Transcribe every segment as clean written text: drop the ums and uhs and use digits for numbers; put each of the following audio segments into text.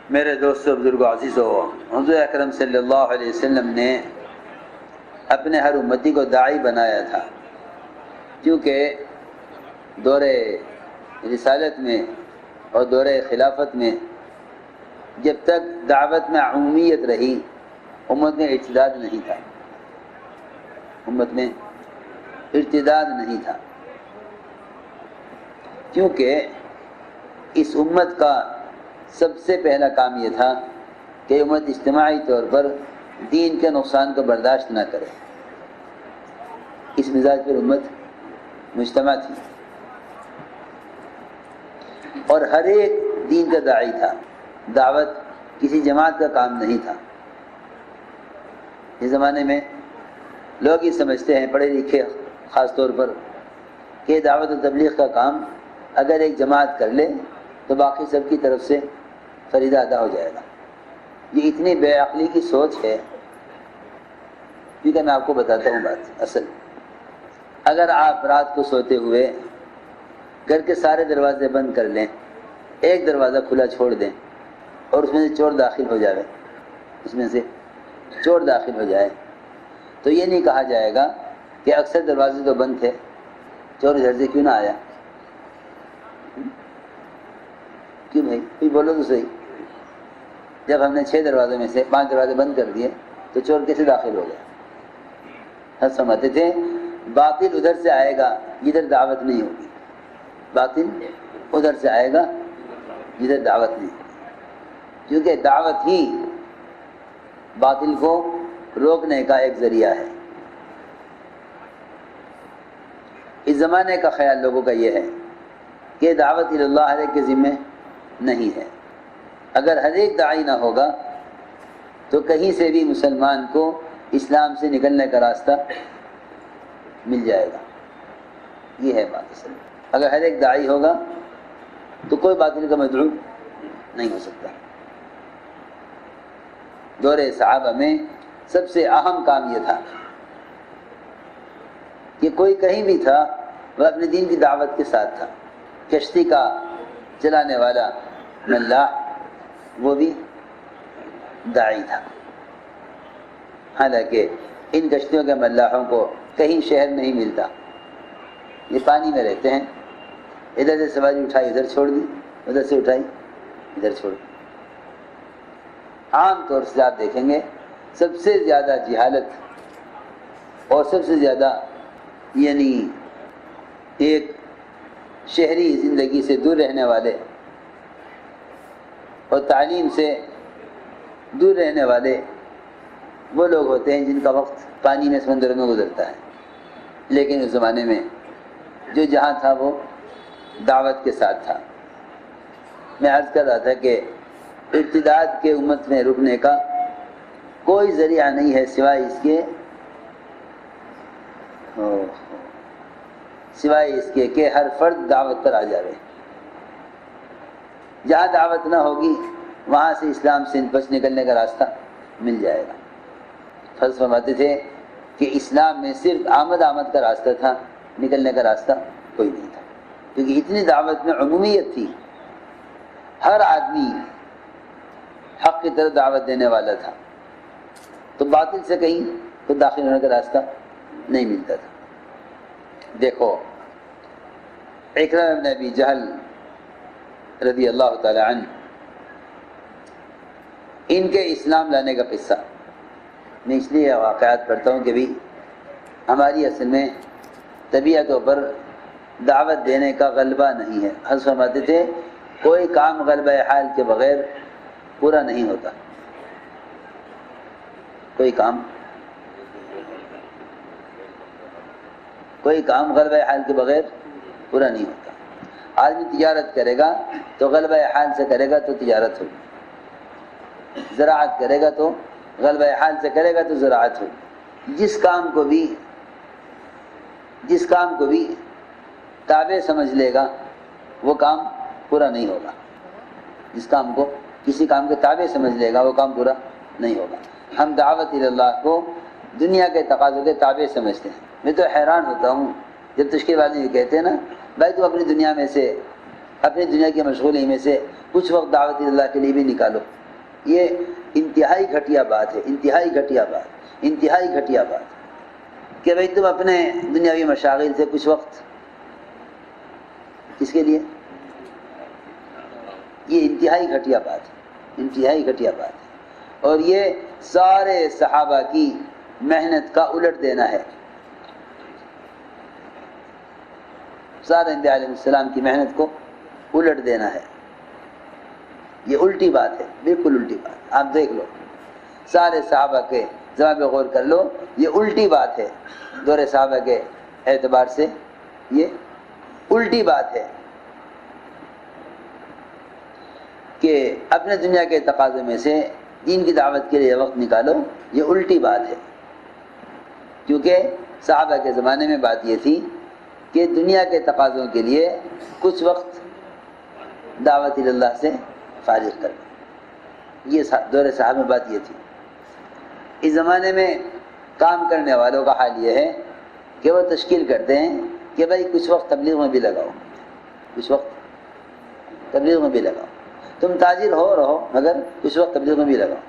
میرے دوستو، بزرگو، عزیزو، حضور اکرم صلی اللہ علیہ وسلم نے اپنے ہر امتی کو داعی بنایا تھا، کیونکہ دور رسالت میں اور دور خلافت میں جب تک دعوت میں عمومیت رہی، امت میں ارتداد نہیں تھا، امت میں ارتداد نہیں تھا، کیونکہ اس امت کا سب سے پہلا کام یہ تھا کہ امت اجتماعی طور پر دین کے نقصان کو برداشت نہ کرے۔ اس مزاج پر امت مجتمع تھی، اور ہر ایک دین کا داعی تھا، دعوت کسی جماعت کا کام نہیں تھا۔ اس زمانے میں لوگ یہ سمجھتے ہیں، پڑھے لکھے خاص طور پر، کہ دعوت و تبلیغ کا کام اگر ایک جماعت کر لے تو باقی سب کی طرف سے فریضہ ادا ہو جائے گا۔ یہ اتنی بے عقلی کی سوچ ہے، کیونکہ میں آپ کو بتاتا ہوں بات اصل۔ اگر آپ رات کو سوتے ہوئے گھر کے سارے دروازے بند کر لیں، ایک دروازہ کھلا چھوڑ دیں اور اس میں سے چور داخل ہو جائے، تو یہ نہیں کہا جائے گا کہ اکثر دروازے تو بند تھے، چور ادھر سے کیوں نہ آیا؟ کیوں بھائی؟ کوئی بولو تو صحیح۔ جب ہم نے 6 دروازوں میں سے 5 دروازے بند کر دیے تو چور کیسے داخل ہو گیا؟ ہم سمجھتے تھے باطل ادھر سے آئے گا جدھر دعوت نہیں ہوگی، باطل ادھر سے آئے گا جدھر دعوت نہیں ہوگی، کیونکہ دعوت ہی باطل کو روکنے کا ایک ذریعہ ہے۔ اس زمانے کا خیال لوگوں کا یہ ہے کہ دعوت اللہ ہر ایک کے ذمہ نہیں ہے۔ اگر ہر ایک داعی نہ ہوگا تو کہیں سے بھی مسلمان کو اسلام سے نکلنے کا راستہ مل جائے گا۔ یہ ہے بات اصل۔ اگر ہر ایک داعی ہوگا تو کوئی باطل کا مدعو نہیں ہو سکتا۔ دور صحابہ میں سب سے اہم کام یہ تھا کہ کوئی کہیں بھی تھا وہ اپنے دین کی دعوت کے ساتھ تھا۔ کشتی کا چلانے والا ملاح وہ بھی داعی تھا، حالانکہ ان کشتیوں کے ملاحوں کو کہیں شہر نہیں ملتا، یہ پانی میں رہتے ہیں، ادھر سے سواری اٹھائی ادھر چھوڑ دی، ادھر سے اٹھائی ادھر چھوڑ دی۔ عام طور سے آپ دیکھیں گے سب سے زیادہ جہالت اور سب سے زیادہ یعنی ایک شہری زندگی سے دور رہنے والے اور تعلیم سے دور رہنے والے وہ لوگ ہوتے ہیں جن کا وقت پانی میں سمندروں میں گزرتا ہے۔ لیکن اس زمانے میں جو جہاں تھا وہ دعوت کے ساتھ تھا۔ میں عرض کر رہا تھا کہ ارتداد کے امت میں رکنے کا کوئی ذریعہ نہیں ہے سوائے اس کے کہ ہر فرد دعوت پر آ جائے۔ جہاں دعوت نہ ہوگی وہاں سے اسلام سے بچ نکلنے کا راستہ مل جائے گا۔ فرض فرماتے تھے کہ اسلام میں صرف آمد کا راستہ تھا، نکلنے کا راستہ کوئی نہیں تھا، کیونکہ اتنی دعوت میں عمومیت تھی، ہر آدمی حق کی طرف دعوت دینے والا تھا، تو باطل سے کہیں تو داخل ہونے کا راستہ نہیں ملتا تھا۔ دیکھو اکرمہ بن ابی جہل رضی اللہ تعالی عنہ، ان کے اسلام لانے کا قصہ میں اس لیے واقعات پڑھتا ہوں کہ بھی ہماری اصل میں طبیعتوں پر دعوت دینے کا غلبہ نہیں ہے۔ حضرت فرماتے تھے کوئی کام غلبہ حال کے بغیر پورا نہیں ہوتا، کوئی کام غلبہ حال کے بغیر پورا نہیں ہوتا۔ آدمی تجارت کرے گا تو غلبہ حال سے کرے گا تو تجارت ہوگی، زراعت کرے گا تو غلبہ حال سے کرے گا تو زراعت ہوگی۔ جس کام کو بھی تابع سمجھ لے گا وہ کام پورا نہیں ہوگا، کسی کام کے تابع سمجھ لے گا وہ کام پورا نہیں ہوگا۔ ہم دعوت اللہ کو دنیا کے تقاضوں کے تابع سمجھتے ہیں۔ میں تو حیران ہوتا ہوں جب تشکیل والے یہ کہتے ہیں نا، بھائی تو اپنی دنیا کی مشغولی میں سے کچھ وقت دعوت اللہ کے لیے بھی نکالو. یہ انتہائی گھٹیا بات ہے، انتہائی گھٹیا بات، انتہائی گھٹیا بات کہ بھئی تم اپنے دنیاوی مشاغل سے کچھ وقت کس کے لیے. یہ انتہائی گھٹیا بات ہے، انتہائی گھٹیا بات ہے. اور یہ سارے صحابہ کی محنت کا الٹ دینا ہے. سارے انبیاء علیہ السلام کی محنت کو الٹ دینا ہے. یہ الٹی بات ہے، بالکل الٹی بات. آپ دیکھ لو سارے صحابہ کے ذرا پہ غور کر لو، یہ الٹی بات ہے. دور صحابہ کے اعتبار سے یہ الٹی بات ہے کہ اپنے دنیا کے تقاضے میں سے دین کی دعوت کے لیے وقت نکالو. یہ الٹی بات ہے، کیونکہ صحابہ کے زمانے میں بات یہ تھی کہ دنیا کے تقاضوں کے لیے کچھ وقت دعوت اللہ سے فارغ کر دو. یہ دور صحابہ میں بات یہ تھی. اس زمانے میں کام کرنے والوں کا حال یہ ہے کہ وہ تشکیل کرتے ہیں کہ بھائی کچھ وقت تبلیغ میں بھی لگاؤ، کچھ وقت تبلیغ میں بھی لگاؤ. تم تاجر ہو رہو مگر کچھ وقت تبلیغ میں بھی لگاؤ.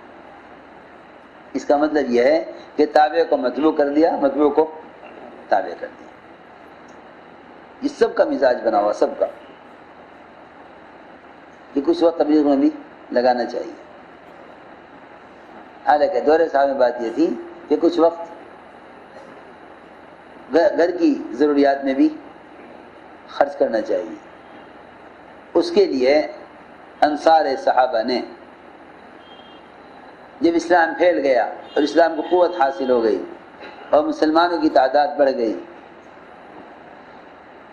اس کا مطلب یہ ہے کہ تابع کو مطلوع کر دیا، مطلوع کو تابع کر دیا. یہ سب کا مزاج بنا ہوا، سب کا، کہ کچھ وقت تبلیغ میں بھی لگانا چاہیے. حالانکہ دور صاحب میں بات یہ تھی کہ کچھ وقت گھر کی ضروریات میں بھی خرچ کرنا چاہیے. اس کے لیے انصار صحابہ نے جب اسلام پھیل گیا اور اسلام کو قوت حاصل ہو گئی اور مسلمانوں کی تعداد بڑھ گئی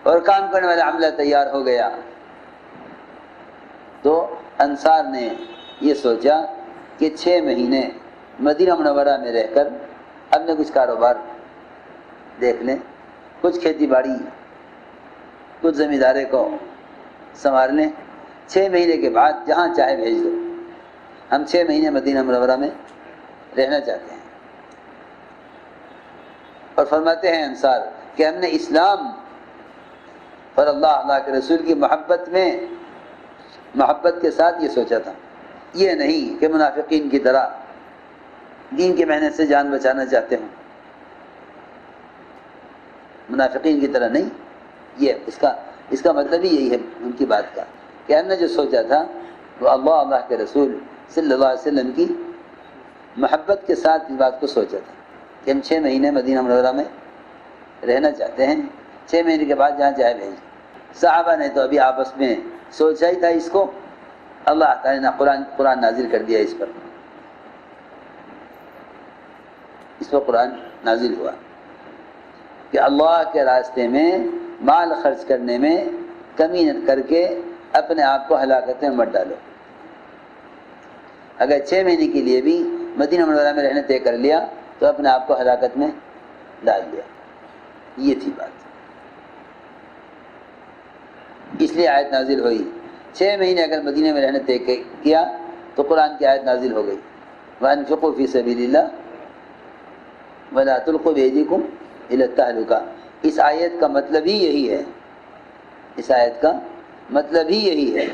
اور کام کرنے والا عملہ تیار ہو گیا، تو انصار نے یہ سوچا کہ 6 مہینے مدینہ منورہ میں رہ کر اپنے کچھ کاروبار دیکھ لیں، کچھ کھیتی باڑی، کچھ زمیندارے کو سنبھال لیں. 6 مہینے کے بعد جہاں چاہے بھیج دو، ہم 6 مہینے مدینہ منورہ میں رہنا چاہتے ہیں. اور فرماتے ہیں انصار کہ ہم نے اسلام اور اللہ کے رسول کی محبت کے ساتھ یہ سوچا تھا. یہ نہیں کہ منافقین کی طرح دین کی محنت سے جان بچانا چاہتے ہوں، منافقین کی طرح نہیں. یہ اس کا مطلب ہی یہی ہے ان کی بات کا کہ ہم نے جو سوچا تھا وہ اللہ کے رسول صلی اللہ علیہ وسلم کی محبت کے ساتھ اس بات کو سوچا تھا کہ ہم 6 مہینے مدینہ منورہ میں رہنا چاہتے ہیں، 6 مہینے کے بعد جہاں چاہے بھیج. صحابہ نے تو ابھی آپس میں سوچا ہی تھا اس کو، اللہ تعالیٰ نے قرآن نازل کر دیا. اس پر قرآن نازل ہوا کہ اللہ کے راستے میں مال خرچ کرنے میں کمی نہ کر کے اپنے آپ کو ہلاکت میں مت ڈالو. اگر 6 مہینے کے لیے بھی مدینہ منورہ میں رہنے طے کر لیا تو اپنے آپ کو ہلاکت میں ڈال دیا. یہ تھی بات. اس لیے آیت نازل ہوئی. 6 مہینے اگر مدینہ میں رہنے طے کیا تو قرآن کی آیت نازل ہو گئی، وَأَنفِقُوا فِي سَبِيلِ اللَّهِ وَلَا تُلْقُوا بِأَيْدِيكُمْ إِلَى التَّهْلُكَةِ. اس آیت کا مطلب ہی یہی ہے، اس آیت کا مطلب ہی یہی ہے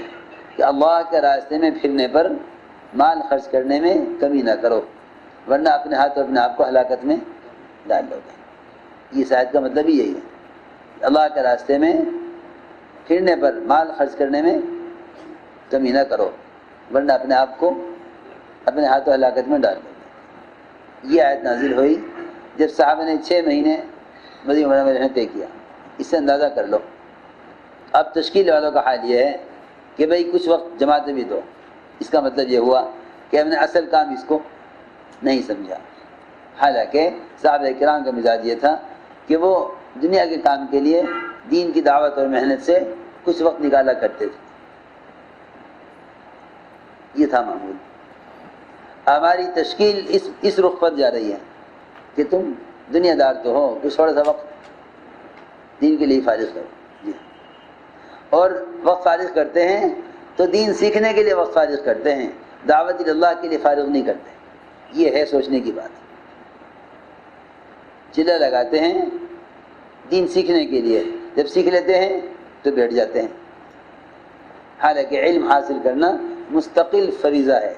کہ اللہ کے راستے میں پھرنے پر مال خرچ کرنے میں کمی نہ کرو، ورنہ اپنے ہاتھ اور اپنے آپ کو ہلاکت میں ڈال لو گے. اس آیت کا مطلب ہی یہی ہے، اللہ کے راستے میں پھرنے پر مال خرچ کرنے میں کمی نہ کرو، ورنہ اپنے آپ کو اپنے ہاتھ و ہلاکت میں ڈال دو. یہ آیت نازل ہوئی جب صحابہ نے 6 مہینے مدینہ منورہ میں رہنے طے کیا. اس سے اندازہ کر لو اب تشکیل والوں کا حال یہ ہے کہ بھئی کچھ وقت جماعت بھی دو. اس کا مطلب یہ ہوا کہ ہم نے اصل کام اس کو نہیں سمجھا. حالانکہ صحابہ کرام کا مزاج یہ تھا کہ وہ دنیا کے کام کے لیے دین کی دعوت اور محنت سے کچھ وقت نکالا کرتے تھے. یہ تھا معمول. ہماری تشکیل اس رخ پر جا رہی ہے کہ تم دنیا دار تو ہو، کچھ تھوڑا سا وقت دین کے لیے فارغ کرو. جی. اور وقت فارغ کرتے ہیں تو دین سیکھنے کے لیے وقت فارغ کرتے ہیں، دعوت اللہ کے لیے فارغ نہیں کرتے. یہ ہے سوچنے کی بات. چلہ لگاتے ہیں دین سیکھنے کے لیے، جب سیکھ لیتے ہیں تو بیٹھ جاتے ہیں. حالانکہ علم حاصل کرنا مستقل فریضہ ہے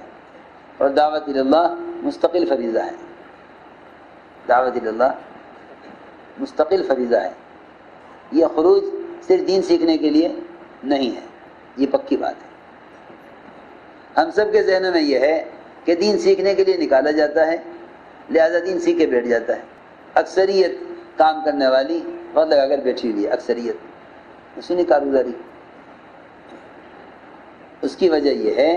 اور دعوت اللہ مستقل فریضہ ہے. دعوت اللہ مستقل فریضہ ہے. یہ خروج صرف دین سیکھنے کے لیے نہیں ہے، یہ پکی بات ہے. ہم سب کے ذہنوں میں یہ ہے کہ دین سیکھنے کے لیے نکالا جاتا ہے، لہذا دین سیکھ کے بیٹھ جاتا ہے. اکثریت کام کرنے والی وقت لگا کر بیٹھی ہوئی ہے، اکثریت سنی کارگزاری. اس کی وجہ یہ ہے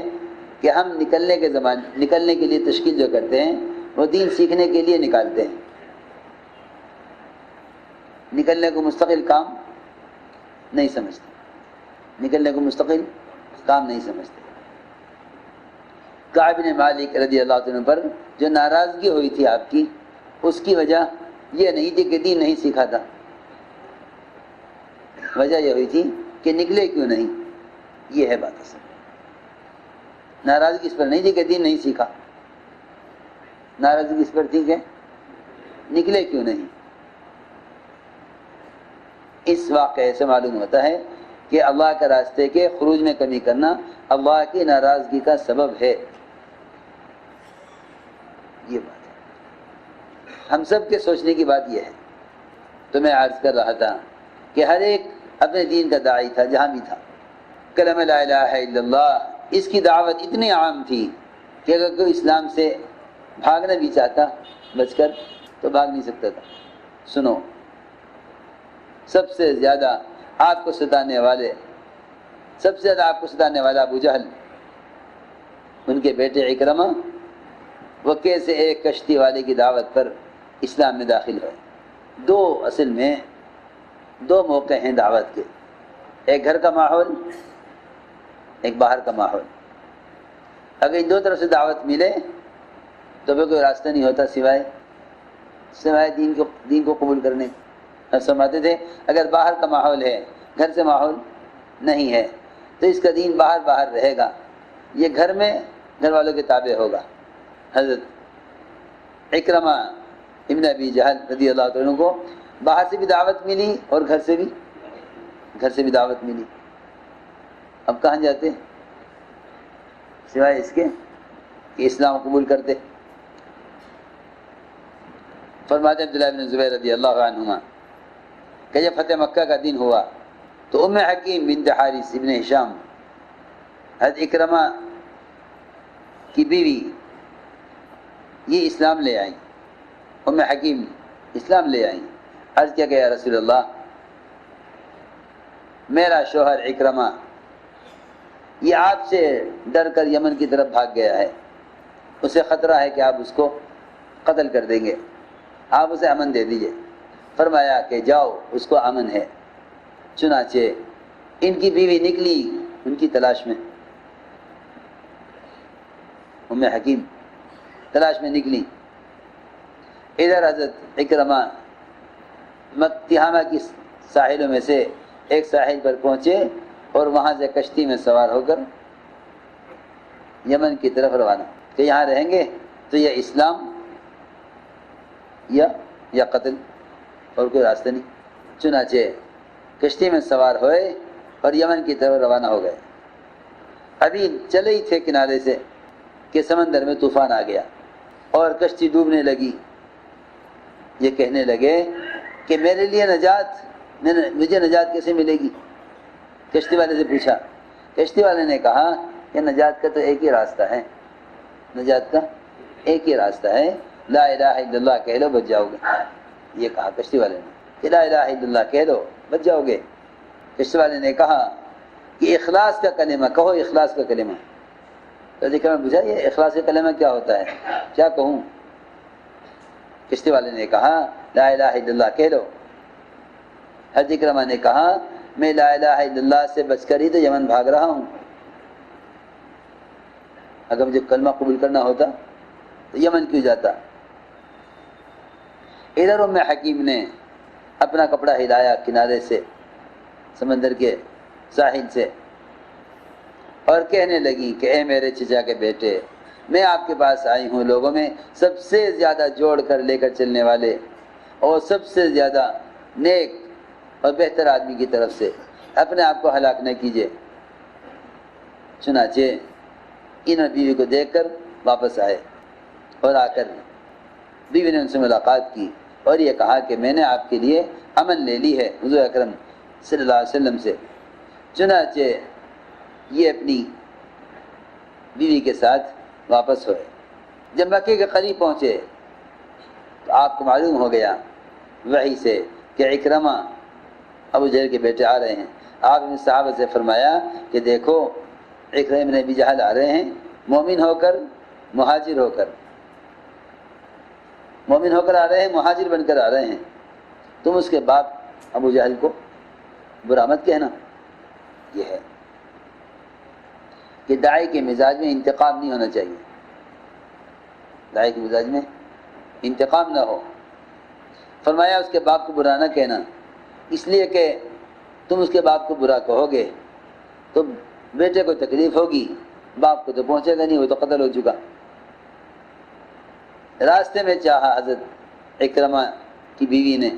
کہ ہم نکلنے کے لیے تشکیل جو کرتے ہیں وہ دین سیکھنے کے لیے نکالتے ہیں. نکلنے کو مستقل کام نہیں سمجھتے، نکلنے کو مستقل کام نہیں سمجھتے. کعب بن مالک رضی اللہ عنہ پر جو ناراضگی ہوئی تھی آپ کی، اس کی وجہ یہ نہیں تھی کہ دین نہیں سیکھا تھا، وجہ یہ ہوئی تھی کہ نکلے کیوں نہیں. یہ ہے بات اصل. ناراضگی اس پر نہیں تھی کہ دین نہیں سیکھا، ناراضگی اس پر تھی کہ نکلے کیوں نہیں. اس واقعے سے معلوم ہوتا ہے کہ اللہ کے راستے کے خروج میں کمی کرنا اللہ کی ناراضگی کا سبب ہے. یہ بات ہے، ہم سب کے سوچنے کی بات یہ ہے. تو میں عرض کر رہا تھا کہ ہر ایک اپنے دین کا داعی تھا جہاں بھی تھا. کلمہ لا الہ الا اللہ اس کی دعوت اتنی عام تھی کہ اگر کوئی اسلام سے بھاگنا بھی چاہتا بچ کر تو بھاگ نہیں سکتا تھا. سنو، سب سے زیادہ آپ کو ستانے والا ابو جہل، ان کے بیٹے اکرمہ، وہ کیسے ایک کشتی والے کی دعوت پر اسلام میں داخل ہوئے. اصل میں دو موقع ہیں دعوت کے، ایک گھر کا ماحول، ایک باہر کا ماحول. اگر ان دو طرف سے دعوت ملے تو پھر کوئی راستہ نہیں ہوتا سوائے دین کو قبول کرنے. ہم سمجھتے تھے اگر باہر کا ماحول ہے، گھر سے ماحول نہیں ہے، تو اس کا دین باہر رہے گا، یہ گھر میں گھر والوں کے تابع ہوگا. حضرت اکرمہ ابن ابی جہل رضی اللہ عنہ کو باہر سے بھی دعوت ملی اور گھر سے بھی دعوت ملی. اب کہاں جاتے سوائے اس کے کہ اسلام قبول کرتے. فرماتے عبداللہ بن زبیر رضی اللہ عنہما کہ جب فتح مکہ کا دن ہوا تو ام حکیم بنت حارث ابن ہشام حضرت اکرمہ کی بیوی یہ اسلام لے آئیں. ام حکیم اسلام لے آئیں. عرض کیا کہ یا رسول اللہ، میرا شوہر اکرمہ یہ آپ سے ڈر کر یمن کی طرف بھاگ گیا ہے، اسے خطرہ ہے کہ آپ اس کو قتل کر دیں گے، آپ اسے امن دے دیجئے. فرمایا کہ جاؤ، اس کو امن ہے. چنانچہ ان کی بیوی نکلی ان کی تلاش میں، ام حکیم تلاش میں نکلی. ادھر حضرت اکرمہ تہامہ کی ساحلوں میں سے ایک ساحل پر پہنچے اور وہاں سے کشتی میں سوار ہو کر یمن کی طرف روانہ کہ یہاں رہیں گے تو یا اسلام یا قتل، اور کوئی راستہ نہیں. چنانچہ کشتی میں سوار ہوئے اور یمن کی طرف روانہ ہو گئے. ابھی چلے ہی تھے کنارے سے کہ سمندر میں طوفان آ گیا اور کشتی ڈوبنے لگی. یہ کہنے لگے کہ میرے لیے مجھے نجات کیسے ملے گی. کشتی والے سے پوچھا. کشتی والے نے کہا کہ نجات کا تو ایک ہی راستہ ہے، نجات کا ایک ہی راستہ ہے، لا الہ الا اللہ کہہ لو بچ جاؤ گے. یہ کہا کشتی والے نے کہ لا الہ الا اللہ کہہ دو بچ جاؤ گے. کشتی والے نے کہا کہ اخلاص کا کلمہ کہو، اخلاص کا کلمہ. تو دیکھا میں پوچھا یہ اخلاص کا کلمہ کیا ہوتا ہے، کیا کہوں؟ کشتی والے نے کہا لا الہ الا اللہ کہہ دو. حضرت اکرمہ نے کہا میں لا الہ الا اللہ سے بچ کر ہی تو یمن بھاگ رہا ہوں. اگر مجھے کلمہ قبول کرنا ہوتا تو یمن کیوں جاتا. ادھر ام حکیم نے اپنا کپڑا ہلایا کنارے سے، سمندر کے ساحل سے، اور کہنے لگی کہ اے میرے چچا کے بیٹے، میں آپ کے پاس آئی ہوں لوگوں میں سب سے زیادہ جوڑ کر لے کر چلنے والے اور سب سے زیادہ نیک اور بہتر آدمی کی طرف سے، اپنے آپ کو ہلاک نہ کیجیے. چنانچہ انہوں نے بیوی کو دیکھ کر واپس آئے اور آ کر بیوی نے ان سے ملاقات کی اور یہ کہا کہ میں نے آپ کے لیے امن لے لی ہے حضور اکرم صلی اللہ علیہ وسلم سے۔ چنانچہ یہ اپنی بیوی کے ساتھ واپس ہوئے۔ جب مکے کے قریب پہنچے تو آپ کو معلوم ہو گیا وحی سے کہ اکرمہ ابو جہل کے بیٹے آ رہے ہیں۔ آپ نے صحابہ سے فرمایا کہ دیکھو اکرمہ بن ابی جہل آ رہے ہیں، مومن ہو کر مہاجر ہو کر، مومن ہو کر آ رہے ہیں، مہاجر بن کر آ رہے ہیں، تم اس کے باپ ابو جہل کو برا مت کہنا۔ یہ ہے کہ داعی کے مزاج میں انتقام نہیں ہونا چاہیے، داعی کے مزاج میں انتقام نہ ہو۔ فرمایا اس کے باپ کو برا نہ کہنا، اس لیے کہ تم اس کے باپ کو برا کہو گے تو بیٹے کو تکلیف ہوگی، باپ کو تو پہنچے گا نہیں، وہ تو قتل ہو چکا۔ راستے میں چاہا حضرت اکرمہ کی بیوی نے،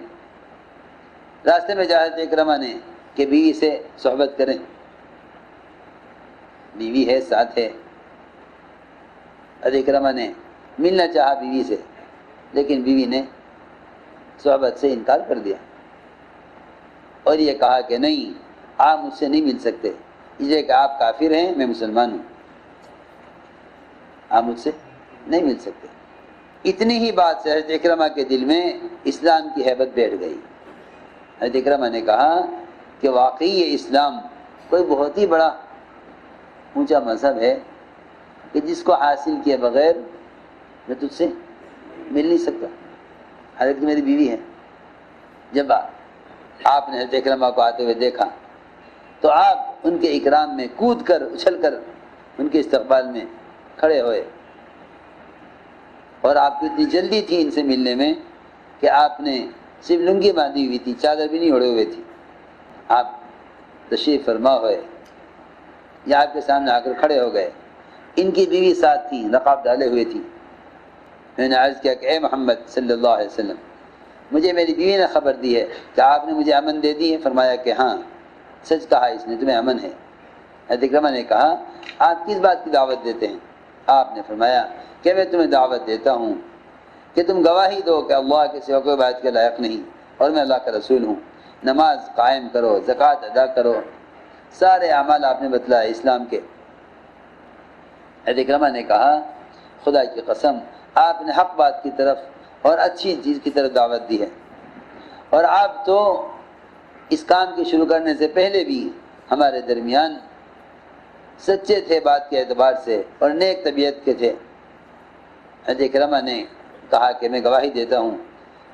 راستے میں چاہا حضرت اکرمہ نے کہ بیوی سے صحبت کریں، بیوی ہے ساتھ ہے۔ حضرت اکرمہ نے ملنا چاہا بیوی سے، لیکن بیوی نے صحبت سے انکار کر دیا اور یہ کہا کہ نہیں، آپ مجھ سے نہیں مل سکتے، اس لیے کہ آپ کافر ہیں، میں مسلمان ہوں، آپ مجھ سے نہیں مل سکتے۔ اتنی ہی بات سے حضرت اکرمہ کے دل میں اسلام کی ہیبت بیٹھ گئی۔ حضرت اکرمہ نے کہا کہ واقعی یہ اسلام کوئی بہت ہی بڑا اونچا مذہب ہے کہ جس کو حاصل کیے بغیر میں تجھ سے مل نہیں سکتا، حضرت میری بیوی ہے۔ جب آپ نے حضرت اکرمہ کو آتے ہوئے دیکھا تو آپ ان کے اکرام میں کود کر اچھل کر ان کے استقبال میں کھڑے ہوئے، اور آپ کو اتنی جلدی تھی ان سے ملنے میں کہ آپ نے صرف لنگی باندھی ہوئی تھی، چادر بھی نہیں اوڑھے ہوئے تھی۔ آپ تشریف فرما ہوئے یا آپ کے سامنے آ کر کھڑے ہو گئے۔ ان کی بیوی ساتھ تھی، نقاب ڈالے ہوئے تھی۔ میں نے عرض کیا کہ اے محمد صلی اللہ علیہ وسلم، مجھے میری بیوی نے خبر دی ہے کہ آپ نے مجھے امن دے دی ہے۔ فرمایا کہ ہاں، سچ کہا، اس نے تمہیں امن ہے۔ حضرت اکرمہ نے کہا آپ کس بات کی دعوت دیتے ہیں؟ آپ نے فرمایا کہ میں تمہیں دعوت دیتا ہوں کہ تم گواہی دو کہ اللہ کے سوا کوئی عبادت کے لائق نہیں اور میں اللہ کا رسول ہوں، نماز قائم کرو، زکوٰۃ ادا کرو، سارے اعمال آپ نے بتلائے اسلام کے۔ حضرت اکرمہ نے کہا خدا کی قسم، آپ نے حق بات کی طرف اور اچھی چیز کی طرف دعوت دی ہے، اور آپ تو اس کام کی شروع کرنے سے پہلے بھی ہمارے درمیان سچے تھے بات کے اعتبار سے اور نیک طبیعت کے تھے۔ حضرت اکرمہ نے کہا کہ میں گواہی دیتا ہوں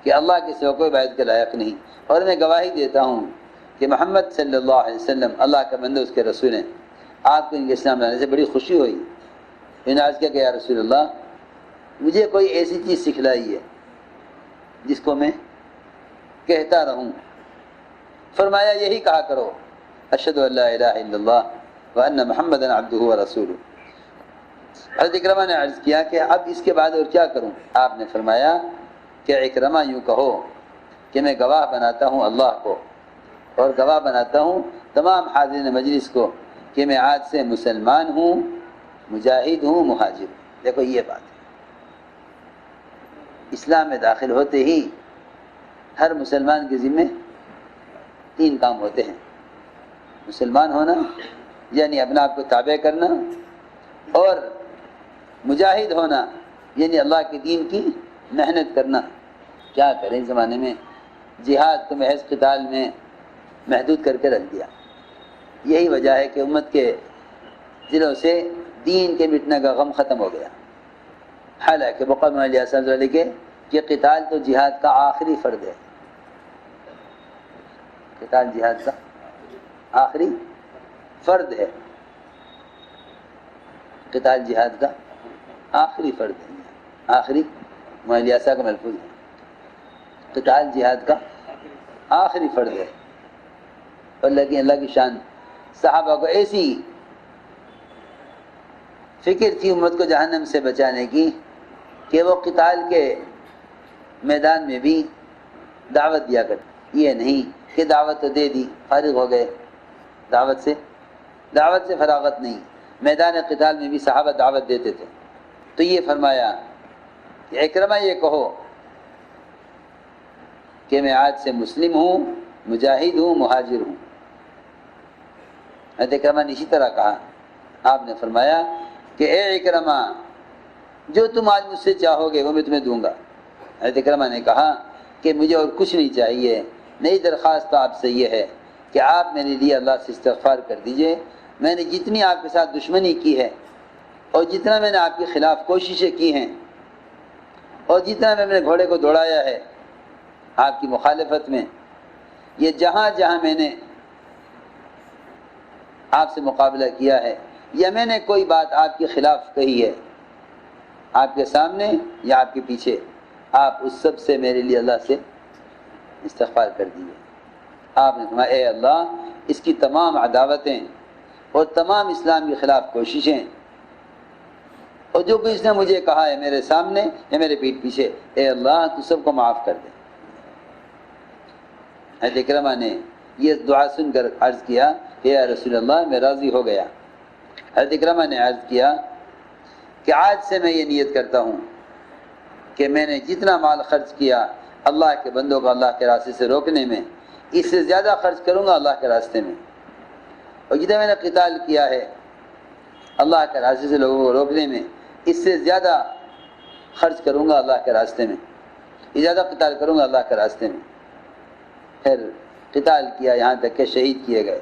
کہ اللہ کے سوا کوئی عبادت کے لائق نہیں، اور میں گواہی دیتا ہوں کہ محمد صلی اللہ علیہ وسلم اللہ کا بندہ، اس کے رسول ہیں۔ آپ کو ان کے اسلام لانے سے بڑی خوشی ہوئی۔ میں نے عرض کیا کہ یا رسول اللہ، مجھے کوئی ایسی چیز سکھلائی ہے جس کو میں کہتا رہوں۔ فرمایا یہی کہا کرو، اشہد ان لا الہ الا اللہ وان محمدا عبدہ ورسولہ۔ حضرت اکرمہ نے عرض کیا کہ اب اس کے بعد اور کیا کروں؟ آپ نے فرمایا کہ اکرمہ یوں کہو کہ میں گواہ بناتا ہوں اللہ کو اور گواہ بناتا ہوں تمام حاضرین مجلس کو کہ میں آج سے مسلمان ہوں، مجاہد ہوں، مہاجر ہوں۔ دیکھو یہ بات ہے، اسلام میں داخل ہوتے ہی ہر مسلمان کے ذمے 3 کام ہوتے ہیں: مسلمان ہونا یعنی اپنے آپ کو تابع کرنا، اور مجاہد ہونا یعنی اللہ کے دین کی محنت کرنا۔ کیا کریں اس زمانے میں جہاد کو محض قتال میں محدود کر کے رکھ دیا۔ یہی وجہ ہے کہ امت کے دلوں سے دین کے مٹنے کا غم ختم ہو گیا۔ حالانکہ مقام علیہ السلام علیہ کے کہ قتال تو جہاد کا آخری فرض ہے، قتال جہاد کا آخری فرض ہے، قتال جہاد کا آخری فرض ہے، آخری معلیاسا کا ملفوظ ہے، قتال جہاد کا آخری فرض ہے۔ اور لیکن اللہ کی شان، صحابہ کو ایسی فکر تھی امت کو جہنم سے بچانے کی کہ وہ قتال کے میدان میں بھی دعوت دیا کرتے۔ یہ نہیں کہ دعوت تو دے دی، فارغ ہو گئے، دعوت سے فراغت نہیں، میدان قتال میں بھی صحابہ دعوت دیتے تھے، تو یہ فرمایا کہ اکرمہ یہ کہو کہ میں آج سے مسلم ہوں، مجاہد ہوں، مہاجر ہوں۔ حضرت اکرمہ نے اسی طرح کہا۔ آپ نے فرمایا کہ اے اکرمہ، جو تم آج مجھ سے چاہو گے وہ میں تمہیں دوں گا۔ حضرت اکرمہ نے کہا کہ مجھے اور کچھ نہیں چاہیے، نئی درخواست آپ سے یہ ہے کہ آپ میرے لیے اللہ سے استغفار کر دیجئے۔ میں نے جتنی آپ کے ساتھ دشمنی کی ہے اور جتنا میں نے آپ کے خلاف کوششیں کی ہیں اور جتنا میں نے گھوڑے کو دوڑایا ہے آپ کی مخالفت میں، یہ جہاں جہاں میں نے آپ سے مقابلہ کیا ہے یا میں نے کوئی بات آپ کے خلاف کہی ہے آپ کے سامنے یا آپ کے پیچھے، آپ اس سب سے میرے لیے اللہ سے استغفار کر دیجیے۔ آپ نے فرمایا اے اللہ، اس کی تمام عداوتیں اور تمام اسلام کے خلاف کوششیں اور جو کچھ اس نے مجھے کہا ہے میرے سامنے یا میرے پیٹھ پیچھے، اے اللہ تو سب کو معاف کر دے۔ حضرت اکرمہ نے یہ دعا سن کر عرض کیا کہ یا رسول اللہ میں راضی ہو گیا۔ حضرت اکرمہ نے عرض کیا کہ آج سے میں یہ نیت کرتا ہوں کہ میں نے جتنا مال خرچ کیا اللہ کے بندوں کو اللہ کے راستے سے روکنے میں، اس سے زیادہ خرچ کروں گا اللہ کے راستے میں، اور جتنا میں نے قتال کیا ہے اللہ کے راستے سے لوگوں کو روکنے میں، اس سے زیادہ خرچ کروں گا اللہ کے راستے میں، زیادہ قتال کروں گا اللہ کے راستے میں۔ پھر قتال کیا یہاں تک کہ شہید کیے گئے۔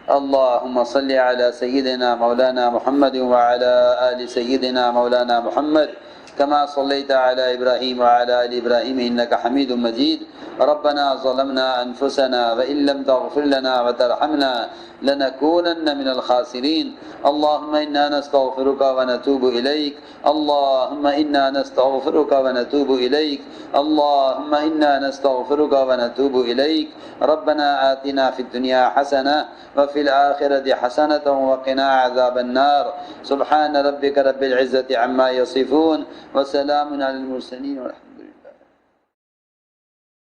اللهم صل على سيدنا مولانا محمد وعلى آل سيدنا مولانا محمد كما صليت على إبراهيم وعلى آل إبراهيم إنك حميد مجيد. ربنا ظلمنا أنفسنا وإن لم تغفر لنا وترحمنا لنكونن من الخاسرين. اللهم إنا نستغفرك ونتوب إليك. اللهم إنا نستغفرك ونتوب إليك. اللهم إنا نستغفرك ونتوب إليك. ربنا آتنا في الدنيا حسنة وفي الآخرة حسنة وقنا عذاب النار. سبحان ربك رب العزة عما يصفون وسلام على المرسلين والحمد